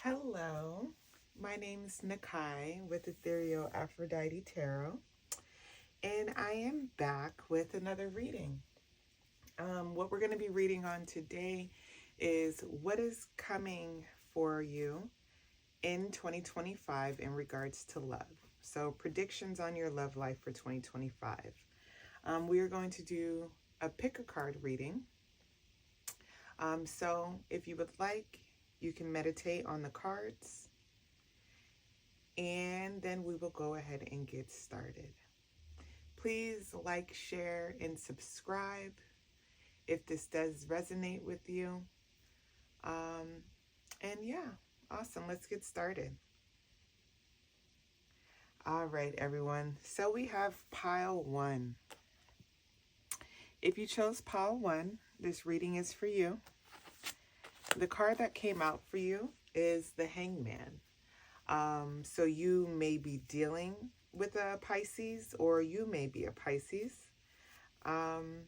Hello, my name is Nakai with EtherealAfrodite Tarot, and I am back with another reading. What we're going to be reading on today is what is coming for you in 2025 in regards to love. So, predictions on your love life for 2025. We are going to do a pick a card reading. So, if you would like, you can meditate on the cards, and then we will go ahead and get started. Please like, share, and subscribe if this does resonate with you. And yeah, awesome. Let's get started. All right, everyone. So we have pile 1. If you chose pile 1, this reading is for you. The card that came out for you is the Hangman. So you may be dealing with a Pisces, or you may be a Pisces. And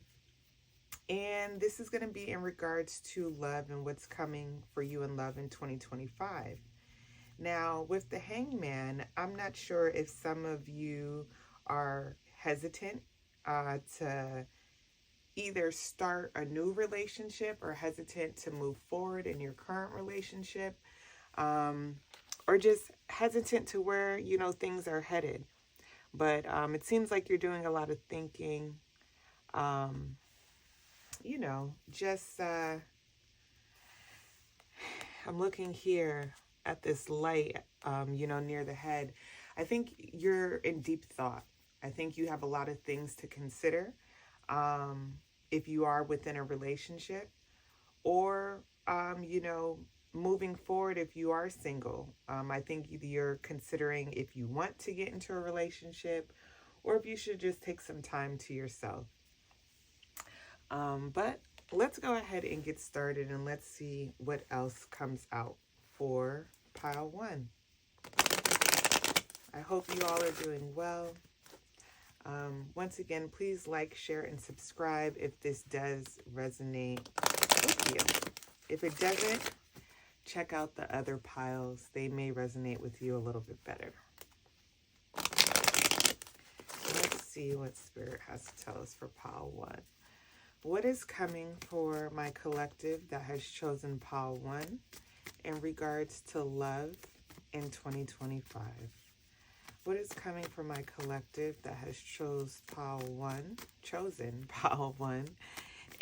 this is going to be in regards to love and what's coming for you in love in 2025. Now, with the Hangman, I'm not sure if some of you are hesitant to either start a new relationship or hesitant to move forward in your current relationship, or just hesitant to where, things are headed. But it seems like you're doing a lot of thinking, just, I'm looking here at this light, near the head. I think you're in deep thought. I think you have a lot of things to consider. If you are within a relationship, or, moving forward if you are single. I think you're considering if you want to get into a relationship or if you should just take some time to yourself. But let's go ahead and get started, and let's see what else comes out for pile 1. I hope you all are doing well. Once again, please like, share, and subscribe if this does resonate with you. If it doesn't, check out the other piles. They may resonate with you a little bit better. Let's see what Spirit has to tell us for pile 1. What is coming for my collective that has chosen pile 1 in regards to love in 2025? What is coming for my collective that has chosen pile 1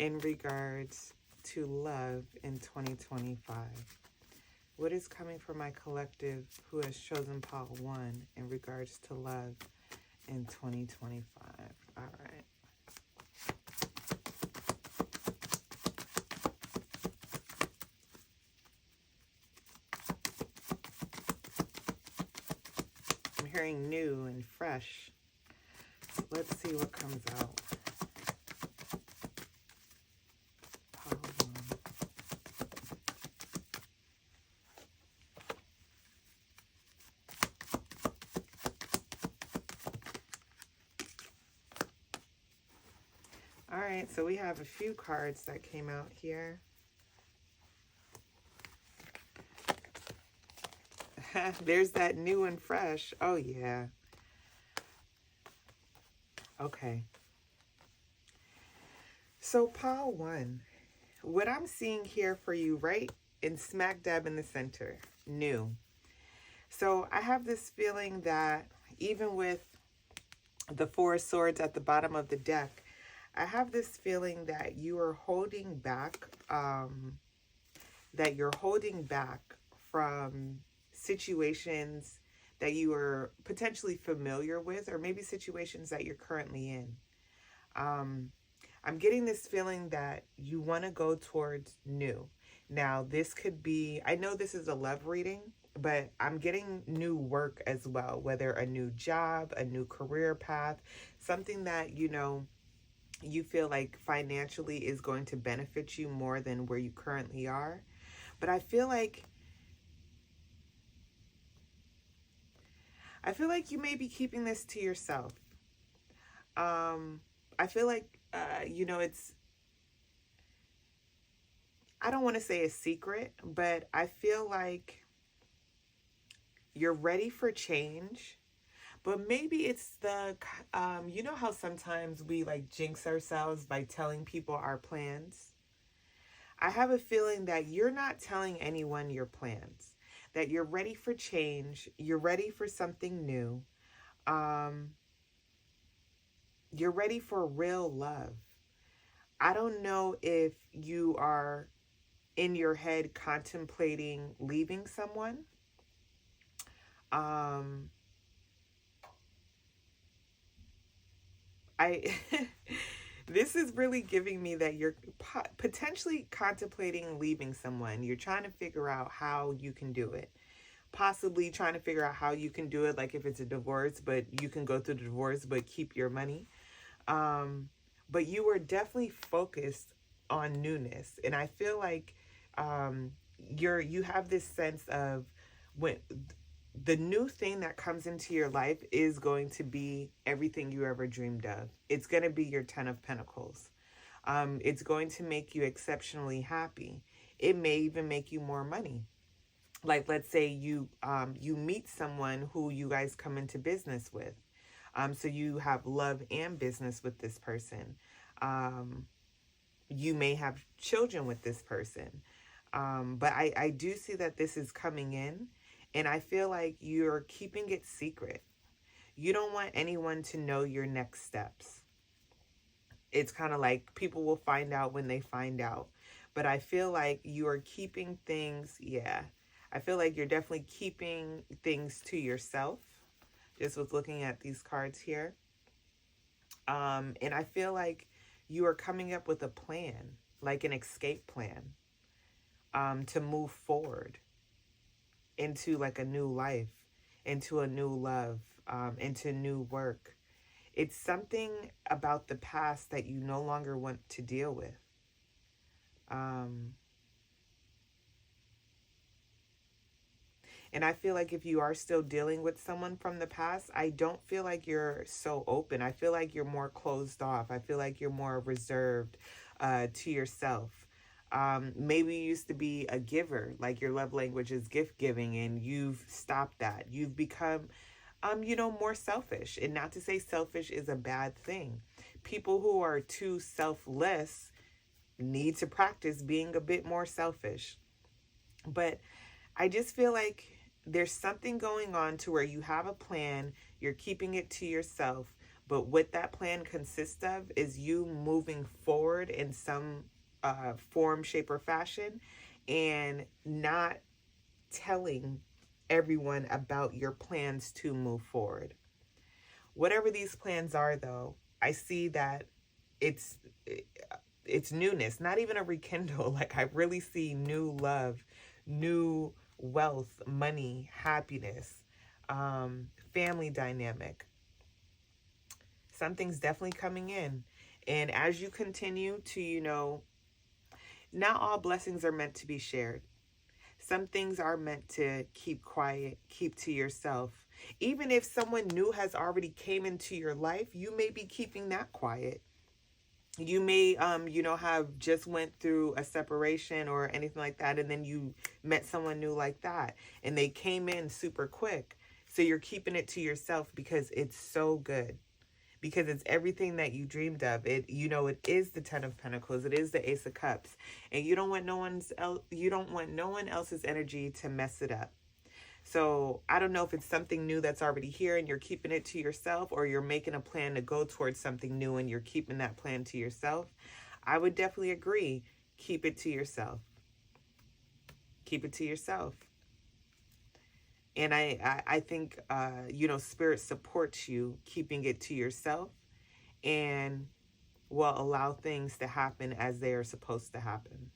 in regards to love in 2025? What is coming for my collective who has chosen pile 1 in regards to love in 2025? All right. I'm hearing new and fresh. Let's see what comes out. All right, so we have a few cards that came out here. There's that new and fresh. Oh, yeah. Okay. So pile 1, what I'm seeing here for you right in smack dab in the center, new. So I have this feeling that even with the 4 of Swords at the bottom of the deck, I have this feeling that you are holding back, from situations that you are potentially familiar with, or maybe situations that you're currently in. I'm getting this feeling that you want to go towards new. Now, this could be, I know this is a love reading, but I'm getting new work as well, whether a new job, a new career path, something that, you feel like financially is going to benefit you more than where you currently are. But I feel like you may be keeping this to yourself. I feel like, it's, I don't want to say a secret, but I feel like You're ready for change, but maybe it's you know how sometimes we like jinx ourselves by telling people our plans? I have a feeling that you're not telling anyone your plans, that you're ready for change, you're ready for something new, um, you're ready for real love. I don't know if you are in your head contemplating leaving someone. Um, I this is really giving me that you're potentially contemplating leaving someone. You're trying to figure out how you can do it. Possibly trying to figure out how you can do it, like if it's a divorce, but you can go through the divorce but keep your money. Um, but you were definitely focused on newness, and I feel like you have this sense of when the new thing that comes into your life is going to be everything you ever dreamed of. It's going to be your 10 of Pentacles. It's going to make you exceptionally happy. It may even make you more money. Like, let's say you meet someone who you guys come into business with. So you have love and business with this person. You may have children with this person. But I do see that this is coming in, and I feel like you're keeping it secret. You don't want anyone to know your next steps. It's kind of like people will find out when they find out. But I feel like you are keeping things, yeah. I feel like you're definitely keeping things to yourself. Just with looking at these cards here. And I feel like you are coming up with a plan, like an escape plan, to move forward into like a new life, into a new love, into new work. It's something about the past that you no longer want to deal with. And I feel like if you are still dealing with someone from the past, I don't feel like you're so open. I feel like you're more closed off. I feel like you're more reserved to yourself. Maybe you used to be a giver, like your love language is gift giving, and you've stopped that. You've become, more selfish. And not to say selfish is a bad thing. People who are too selfless need to practice being a bit more selfish. But I just feel like there's something going on to where you have a plan, you're keeping it to yourself, but what that plan consists of is you moving forward in some form, shape, or fashion, and not telling everyone about your plans to move forward. Whatever these plans are, though, I see that it's newness, not even a rekindle. Like, I really see new love, new wealth, money, happiness, family dynamic. Something's definitely coming in. And as you continue to, not all blessings are meant to be shared. Some things are meant to keep quiet, keep to yourself. Even if someone new has already came into your life, you may be keeping that quiet. You may, have just went through a separation or anything like that, and then you met someone new like that, and they came in super quick. So you're keeping it to yourself because it's so good, because it's everything that you dreamed of. It is the 10 of Pentacles. It is the Ace of Cups, and you don't want no one else's energy to mess it up. So I don't know if it's something new that's already here and you're keeping it to yourself, or you're making a plan to go towards something new and you're keeping that plan to yourself. I would definitely agree. Keep it to yourself. Keep it to yourself. And I think, Spirit supports you keeping it to yourself, and will allow things to happen as they are supposed to happen.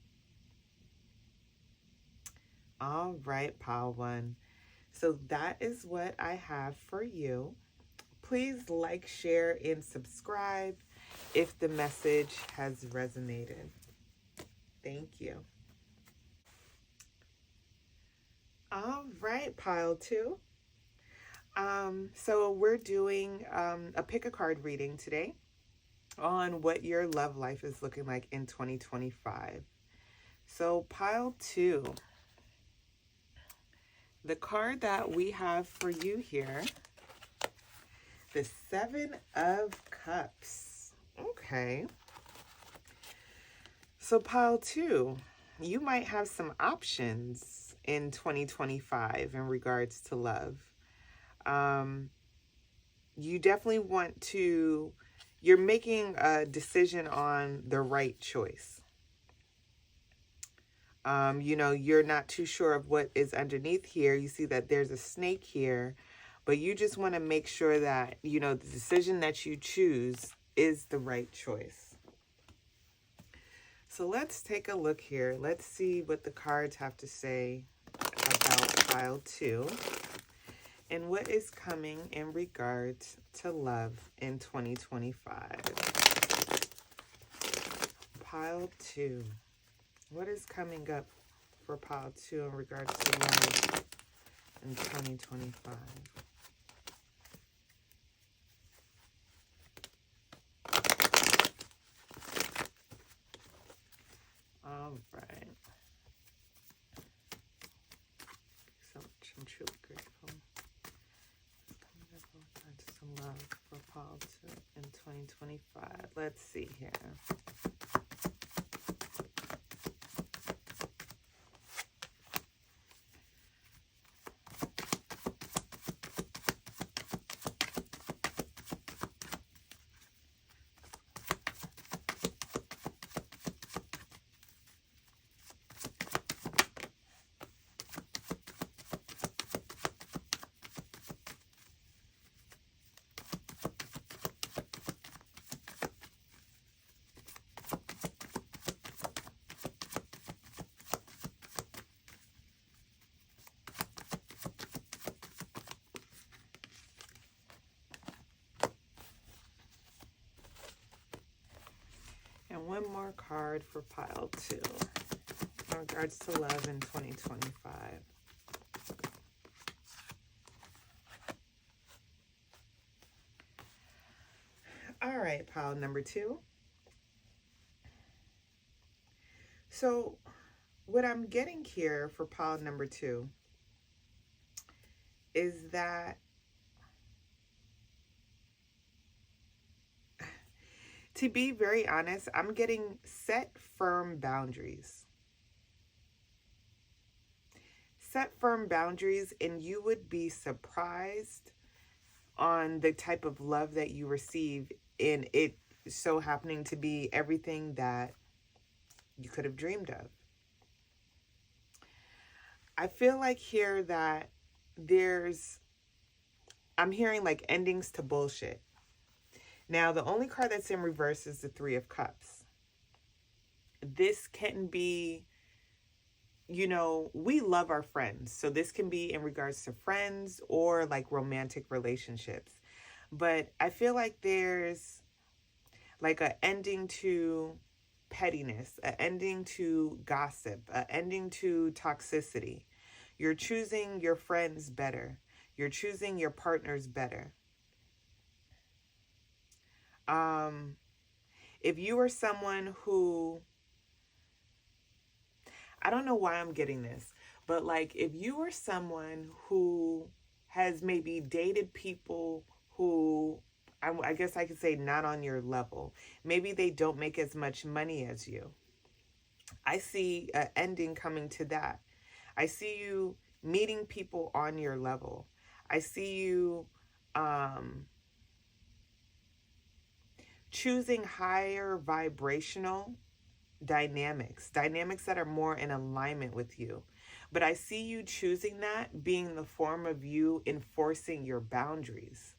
All right, Pile One. So that is what I have for you. Please like, share, and subscribe if the message has resonated. Thank you. All right, Pile Two. So we're doing a pick a card reading today on what your love life is looking like in 2025. So Pile Two. The card that we have for you here, the Seven of Cups. Okay. So pile 2, you might have some options in 2025 in regards to love. You definitely want to, you're making a decision on the right choice. You know, you're not too sure of what is underneath here. You see that there's a snake here, but you just want to make sure that, you know, the decision that you choose is the right choice. So let's take a look here. Let's see what the cards have to say about pile 2 and what is coming in regards to love in 2025. Pile 2. What is coming up for pile 2 in regards to love in 2025? All right. So much. I'm truly grateful. Coming up in regards to love for pile 2 in 2025. Let's see here. And one more card for pile 2 in regards to love in 2025. All right, pile number 2. So what I'm getting here for pile number 2 is that to be very honest, I'm getting set firm boundaries. Set firm boundaries, and you would be surprised on the type of love that you receive, and it so happening to be everything that you could have dreamed of. I feel like here that I'm hearing like endings to bullshit. Now, the only card that's in reverse is the Three of Cups. This can be, you know, we love our friends. So this can be in regards to friends or like romantic relationships. But I feel like there's like an ending to pettiness, an ending to gossip, an ending to toxicity. You're choosing your friends better. You're choosing your partners better. If you are someone who, I don't know why I'm getting this, but like if you are someone who has maybe dated people who, I guess I could say not on your level, maybe they don't make as much money as you. I see an ending coming to that. I see you meeting people on your level. I see you choosing higher vibrational dynamics that are more in alignment with you. But I see you choosing that being the form of you enforcing your boundaries.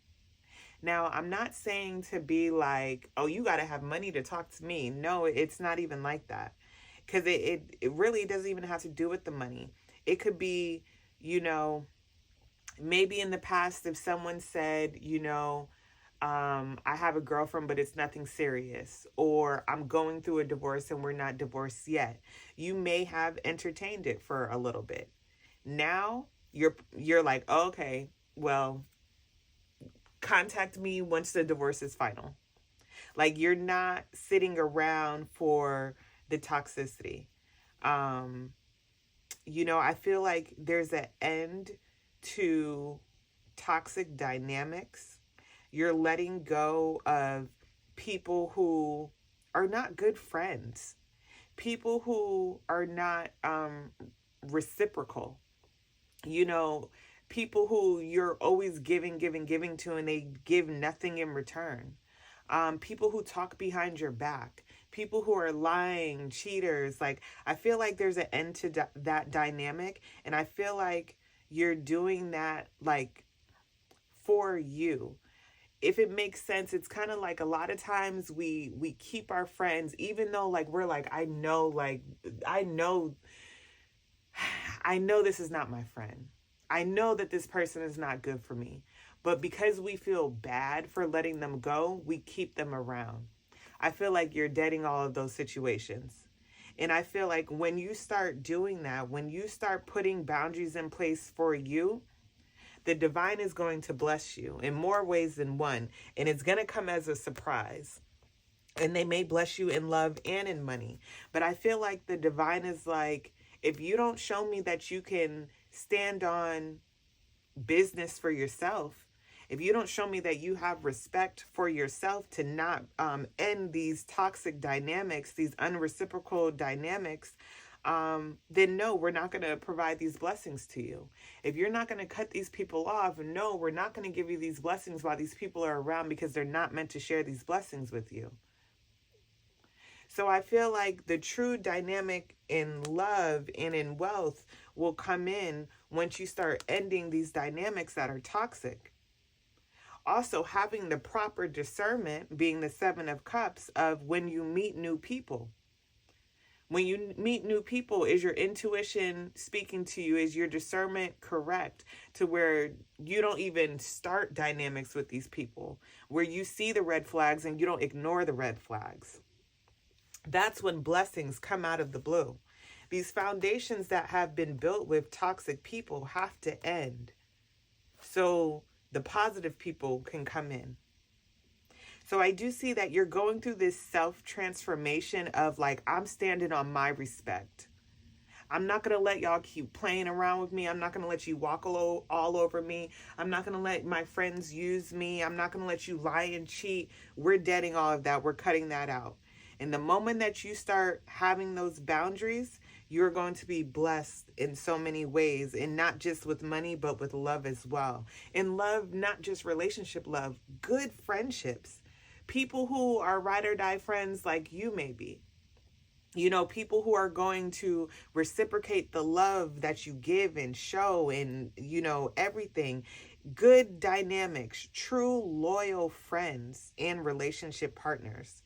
Now, I'm not saying to be like, oh, you got to have money to talk to me. No, it's not even like that. Because it really doesn't even have to do with the money. It could be, you know, maybe in the past if someone said, you know, I have a girlfriend, but it's nothing serious, or I'm going through a divorce and we're not divorced yet. You may have entertained it for a little bit. Now you're like, oh, okay, well, contact me once the divorce is final. Like you're not sitting around for the toxicity. You know, I feel like there's an end to toxic dynamics. You're letting go of people who are not good friends, people who are not reciprocal. You know, people who you're always giving to, and they give nothing in return. People who talk behind your back, people who are lying, cheaters. Like, I feel like there's an end to that dynamic, and I feel like you're doing that like for you. If it makes sense, it's kind of like a lot of times we keep our friends, even though like we're like, I know this is not my friend. I know that this person is not good for me. But because we feel bad for letting them go, we keep them around. I feel like you're deading all of those situations. And I feel like when you start doing that, when you start putting boundaries in place for you, the divine is going to bless you in more ways than one. And it's going to come as a surprise. And they may bless you in love and in money. But I feel like the divine is like, if you don't show me that you can stand on business for yourself, if you don't show me that you have respect for yourself to not end these toxic dynamics, these unreciprocal dynamics, then no, we're not going to provide these blessings to you. If you're not going to cut these people off, no, we're not going to give you these blessings while these people are around, because they're not meant to share these blessings with you. So I feel like the true dynamic in love and in wealth will come in once you start ending these dynamics that are toxic. Also, having the proper discernment, being the Seven of Cups, of when you meet new people. When you meet new people, is your intuition speaking to you? Is your discernment correct to where you don't even start dynamics with these people, where you see the red flags and you don't ignore the red flags? That's when blessings come out of the blue. These foundations that have been built with toxic people have to end so the positive people can come in. So I do see that you're going through this self-transformation of like, I'm standing on my respect. I'm not going to let y'all keep playing around with me. I'm not going to let you walk all over me. I'm not going to let my friends use me. I'm not going to let you lie and cheat. We're deading all of that. We're cutting that out. And the moment that you start having those boundaries, you're going to be blessed in so many ways, and not just with money, but with love as well. And love, not just relationship love, good friendships. People who are ride or die friends like you may be. You know, people who are going to reciprocate the love that you give and show and, you know, everything. Good dynamics, true loyal friends and relationship partners.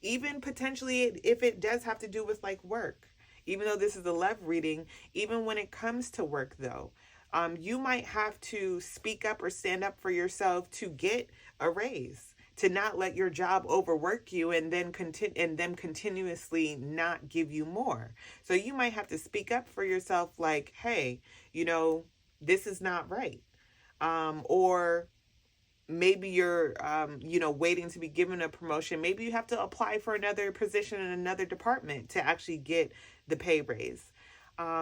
Even potentially if it does have to do with like work, even though this is a love reading, even when it comes to work though, you might have to speak up or stand up for yourself to get a raise, to not let your job overwork you and then them continuously not give you more. So you might have to speak up for yourself like, hey, you know, this is not right. Or maybe you're, waiting to be given a promotion. Maybe you have to apply for another position in another department to actually get the pay raise.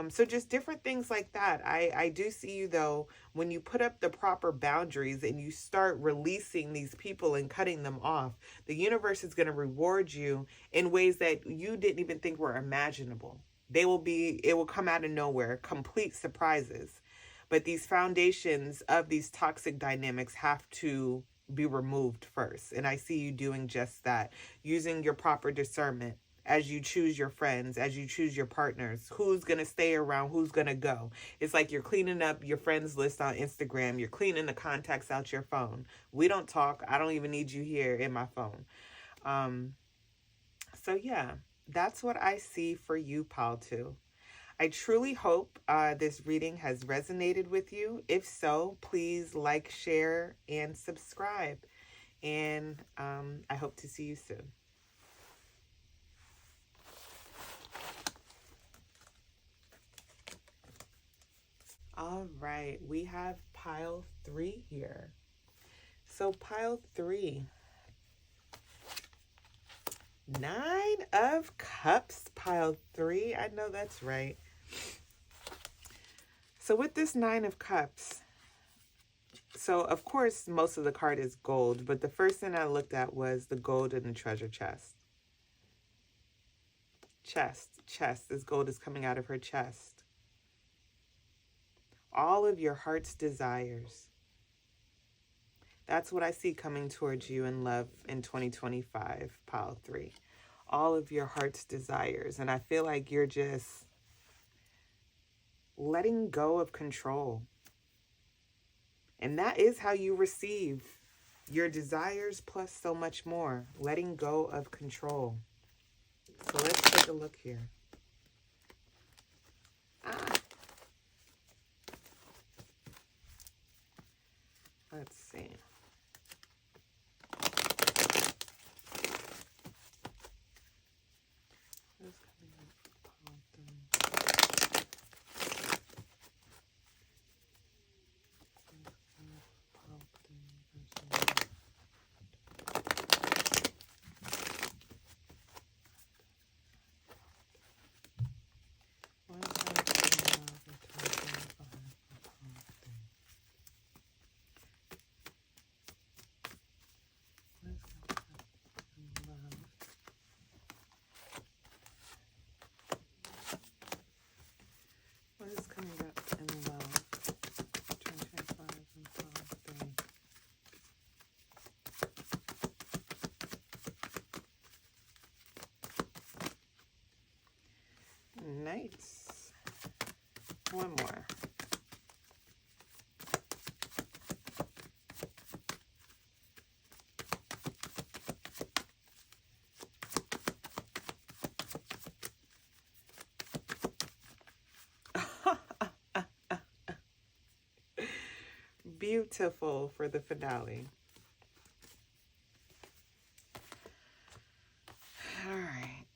So just different things like that. I do see you though, when you put up the proper boundaries and you start releasing these people and cutting them off, the universe is going to reward you in ways that you didn't even think were imaginable. It will come out of nowhere, complete surprises. But these foundations of these toxic dynamics have to be removed first. And I see you doing just that, using your proper discernment as you choose your friends, as you choose your partners, who's going to stay around, who's going to go. It's like you're cleaning up your friends list on Instagram. You're cleaning the contacts out your phone. We don't talk. I don't even need you here in my phone. So yeah, that's what I see for you, Pile 2. I truly hope this reading has resonated with you. If so, please like, share, and subscribe. And I hope to see you soon. All right, we have pile 3 here. So pile 3. 9 of Cups, pile 3. I know that's right. So with this Nine of Cups, so of course most of the card is gold, but the first thing I looked at was the gold in the treasure chest. Chest. This gold is coming out of her chest. All of your heart's desires. That's what I see coming towards you in love in 2025, pile 3. All of your heart's desires. And I feel like you're just letting go of control. And that is how you receive your desires plus so much more. Letting go of control. So let's take a look here. Let's see. What is coming up in love? 2025 and pile 3. Nice. One more. Beautiful for the finale. All right.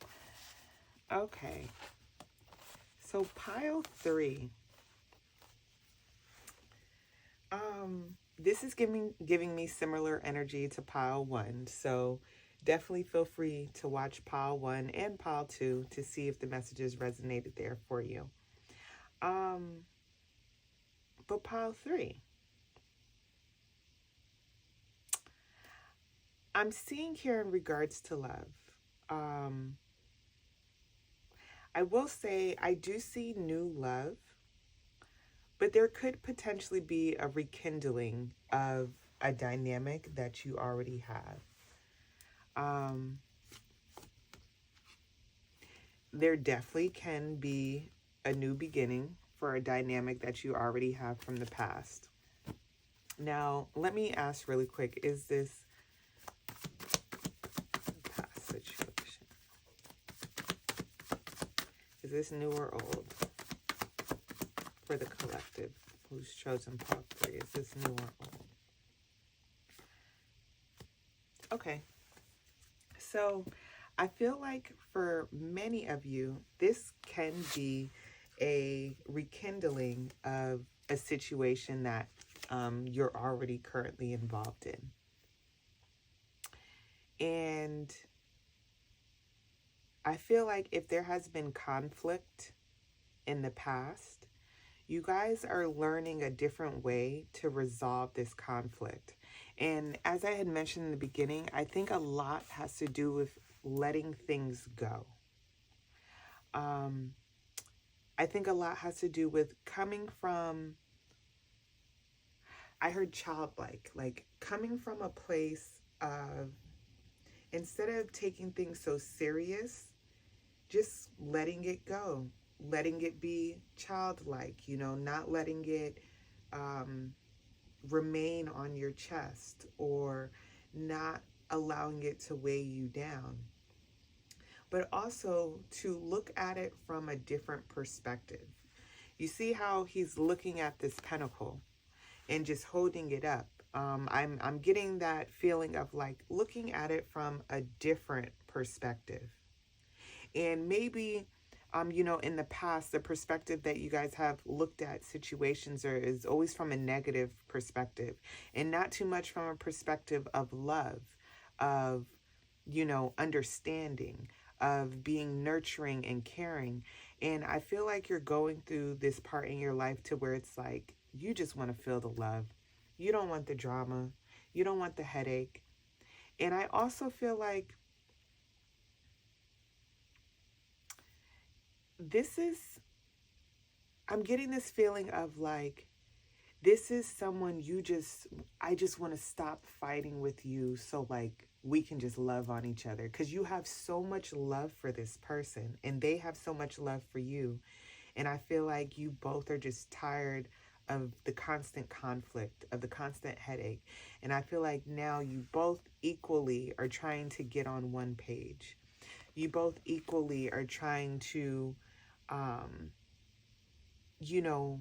Okay. So pile 3. This is giving me similar energy to pile 1. So definitely feel free to watch pile 1 and pile 2 to see if the messages resonated there for you. But pile 3. I'm seeing here in regards to love. I will say I do see new love, but there could potentially be a rekindling of a dynamic that you already have. There definitely can be a new beginning for a dynamic that you already have from the past. Now, let me ask really quick, is this past situation? Is this new or old? For the collective who's chosen pile 3, is this new or old? Okay. So I feel like for many of you, this can be a rekindling of a situation that you're already currently involved in. And I feel like if there has been conflict in the past, you guys are learning a different way to resolve this conflict. And as I had mentioned in the beginning, I think a lot has to do with letting things go. I think a lot has to do with coming from, I heard childlike, like coming from a place of, instead of taking things so serious, just letting it go, letting it be childlike, you know, not letting it remain on your chest or not allowing it to weigh you down. But also to look at it from a different perspective. You see how he's looking at this pentacle and just holding it up. I'm getting that feeling of like looking at it from a different perspective. And maybe, you know, in the past, the perspective that you guys have looked at situations is always from a negative perspective and not too much from a perspective of love, of, you know, understanding, of being nurturing and caring. And I feel like you're going through this part in your life to where it's like, you just want to feel the love. You don't want the drama. You don't want the headache. And I also feel like I'm getting this feeling of like, this is someone I just want to stop fighting with you so like we can just love on each other. Because you have so much love for this person and they have so much love for you. And I feel like you both are just tired of the constant conflict, of the constant headache. And I feel like now you both equally are trying to get on one page. You both equally are trying to,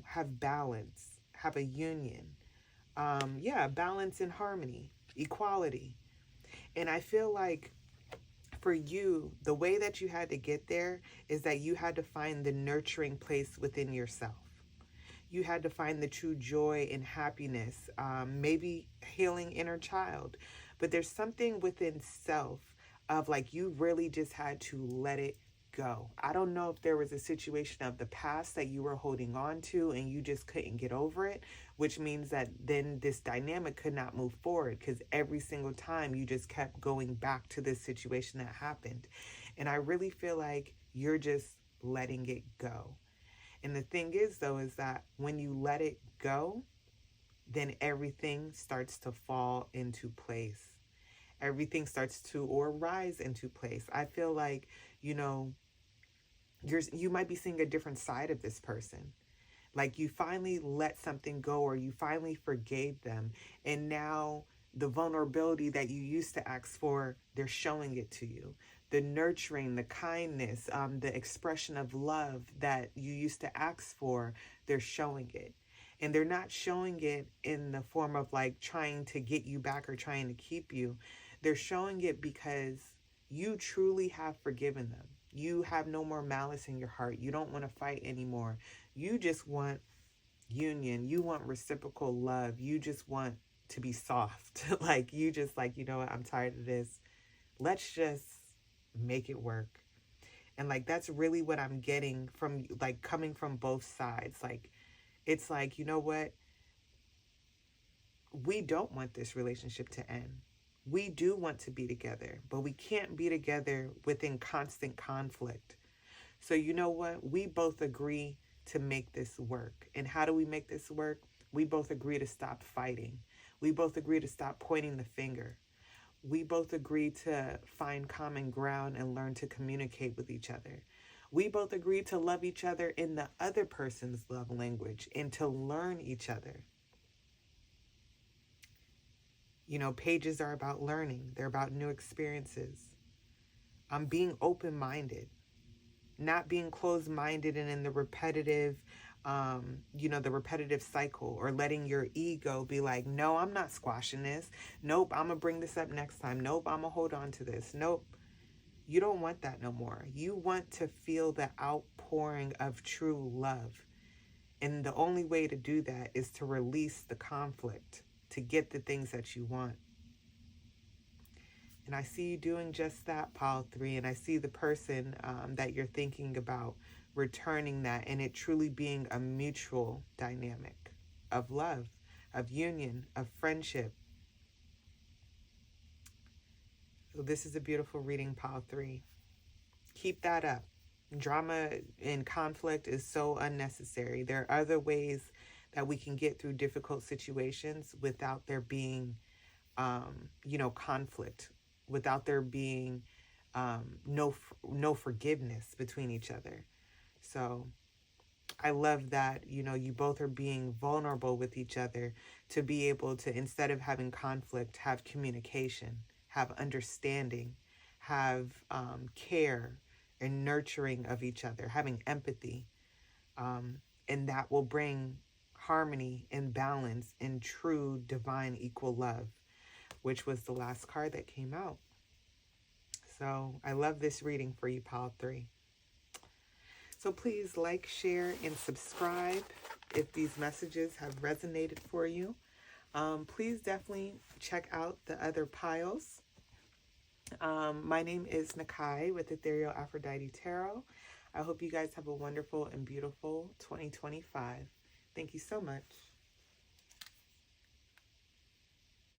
have balance, have a union. Balance and harmony, equality. And I feel like for you, the way that you had to get there is that you had to find the nurturing place within yourself. You had to find the true joy and happiness, maybe healing inner child. But there's something within self of like you really just had to let it go. I don't know if there was a situation of the past that you were holding on to and you just couldn't get over it, which means that then this dynamic could not move forward because every single time you just kept going back to this situation that happened. And I really feel like you're just letting it go. And the thing is, though, is that when you let it go, then everything starts to fall into place. Everything starts to or rise into place. I feel like, you might be seeing a different side of this person. Like you finally let something go or you finally forgave them. And now the vulnerability that you used to ask for, they're showing it to you. The nurturing, the kindness, the expression of love that you used to ask for, they're showing it. And they're not showing it in the form of like trying to get you back or trying to keep you. They're showing it because you truly have forgiven them. You have no more malice in your heart. You don't want to fight anymore. You just want union. You want reciprocal love. You just want to be soft. Like you just like, you know what? I'm tired of this. Let's just make it work. And like that's really what I'm getting from like coming from both sides. Like it's like, you know what? We don't want this relationship to end. We do want to be together, but we can't be together within constant conflict. So you know what? We both agree to make this work. And how do we make this work? We both agree to stop fighting. We both agree to stop pointing the finger. We both agree to find common ground and learn to communicate with each other. We both agree to love each other in the other person's love language and to learn each other. Pages are about learning. They're about new experiences. I'm being open-minded, not being closed-minded and in the repetitive, the repetitive cycle or letting your ego be like, no, I'm not squashing this. Nope, I'm going to bring this up next time. Nope, I'm going to hold on to this. Nope. You don't want that no more. You want to feel the outpouring of true love. And the only way to do that is to release the conflict, to get the things that you want. And I see you doing just that, Pile 3. And I see the person that you're thinking about returning that and it truly being a mutual dynamic of love, of union, of friendship. So this is a beautiful reading, Pile 3. Keep that up. Drama and conflict is so unnecessary. There are other ways that we can get through difficult situations without there being, conflict, without there being no forgiveness between each other. So I love that, you both are being vulnerable with each other to be able to, instead of having conflict, have communication, have understanding, have care and nurturing of each other, having empathy. And that will bring harmony and balance and true divine equal love, which was the last card that came out. So I love this reading for you, Pile 3. So please like, share, and subscribe if these messages have resonated for you. Please definitely check out the other piles. My name is Nakai with EtherealAfrodite Tarot. I hope you guys have a wonderful and beautiful 2025. Thank you so much.